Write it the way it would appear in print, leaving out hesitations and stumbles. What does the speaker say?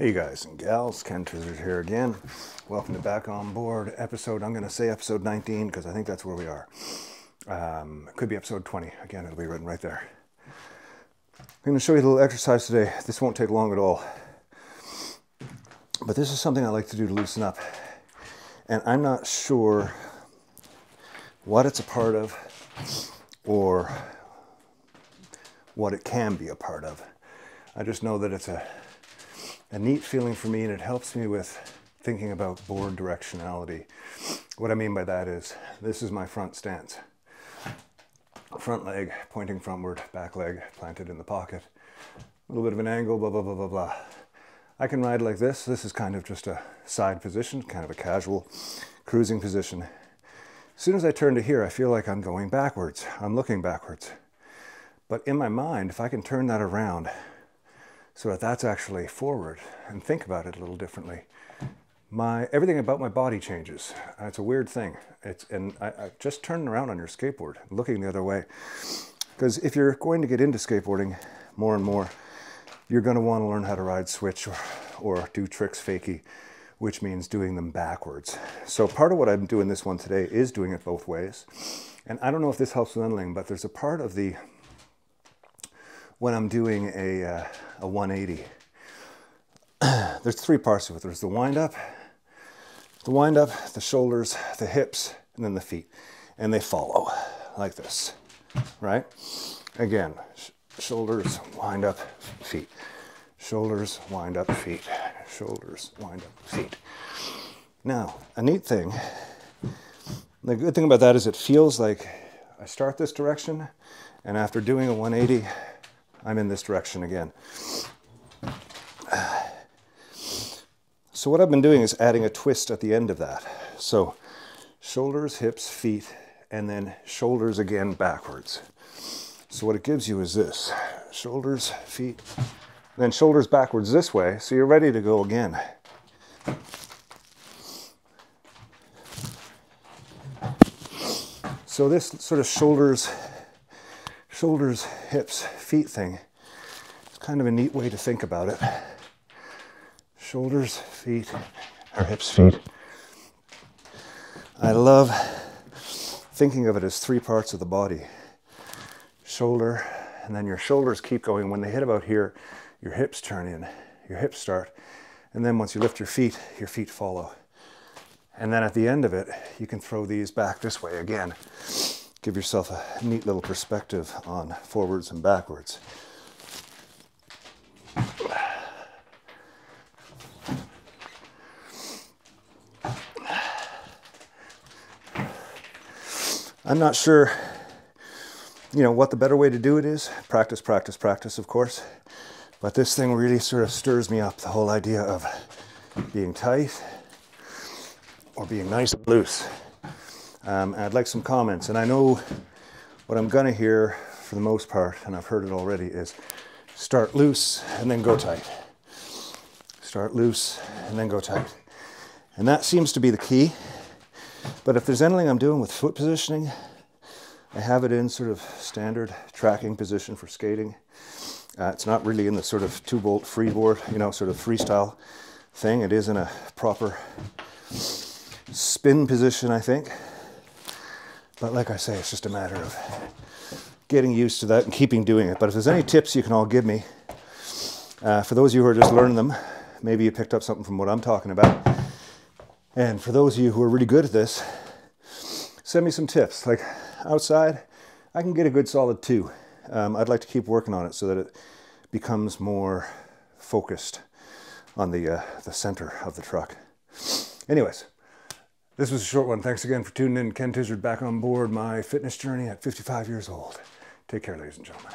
Hey guys and gals, Ken Tizzard here again. Welcome to Back on Board episode, I'm going to say episode 19 because I think that's where we are. It could be episode 20. Again, it'll be written right there. I'm going to show you a little exercise today. This won't take long at all. But this is something I like to do to loosen up. And I'm not sure what it's a part of or what it can be a part of. I just know that it's a neat feeling for me, and it helps me with thinking about board directionality. What I mean by that is, this is my front stance. Front leg pointing frontward, back leg planted in the pocket. A little bit of an angle, blah, blah, blah, blah, blah. I can ride like this. This is kind of just a side position, kind of a casual cruising position. As soon as I turn to here, I feel like I'm going backwards. I'm looking backwards. But in my mind, if I can turn that around so that that's actually forward and think about it a little differently, everything about my body changes. It's a weird thing. I just turning around on your skateboard, looking the other way. Because if you're going to get into skateboarding more and more, you're going to want to learn how to ride switch or do tricks fakie, which means doing them backwards. So part of what I'm doing this one today is doing it both ways. And I don't know if this helps with anything, but there's a part of when I'm doing a 180, there's three parts of it. There's the wind up, the shoulders, the hips, and then the feet. And they follow like this, right? Again, shoulders, wind up, feet. Shoulders, wind up, feet. Shoulders, wind up, feet. Now, a neat thing, the good thing about that is it feels like I start this direction, and after doing a 180, I'm in this direction again. So what I've been doing is adding a twist at the end of that. So shoulders, hips, feet, and then shoulders again backwards. So what it gives you is this: shoulders, feet, then shoulders backwards this way, so you're ready to go again. So this sort of shoulders, hips, feet thing is kind of a neat way to think about it. Shoulders, feet, or hips, feet. I love thinking of it as three parts of the body. Shoulder, and then your shoulders keep going. When they hit about here, your hips turn in, your hips start, and then once you lift your feet follow. And then at the end of it, you can throw these back this way again. Give yourself a neat little perspective on forwards and backwards. I'm not sure, what the better way to do it is. Practice, practice, practice, of course. But this thing really sort of stirs me up, the whole idea of being tight or being nice and loose. I'd like some comments, and I know what I'm gonna hear for the most part, and I've heard it already, is start loose and then go tight. Start loose and then go tight. And that seems to be the key. But if there's anything I'm doing with foot positioning, I have it in sort of standard tracking position for skating. It's not really in the sort of 2-bolt freeboard, sort of freestyle thing. It is in a proper spin position, I think. But like I say, it's just a matter of getting used to that and keeping doing it. But if there's any tips you can all give me, for those of you who are just learning them, maybe you picked up something from what I'm talking about. And for those of you who are really good at this, send me some tips. Like outside, I can get a good solid 2. I'd like to keep working on it so that it becomes more focused on the center of the truck. Anyways, this was a short one. Thanks again for tuning in. Ken Tizzard back on board my fitness journey at 55 years old. Take care, ladies and gentlemen.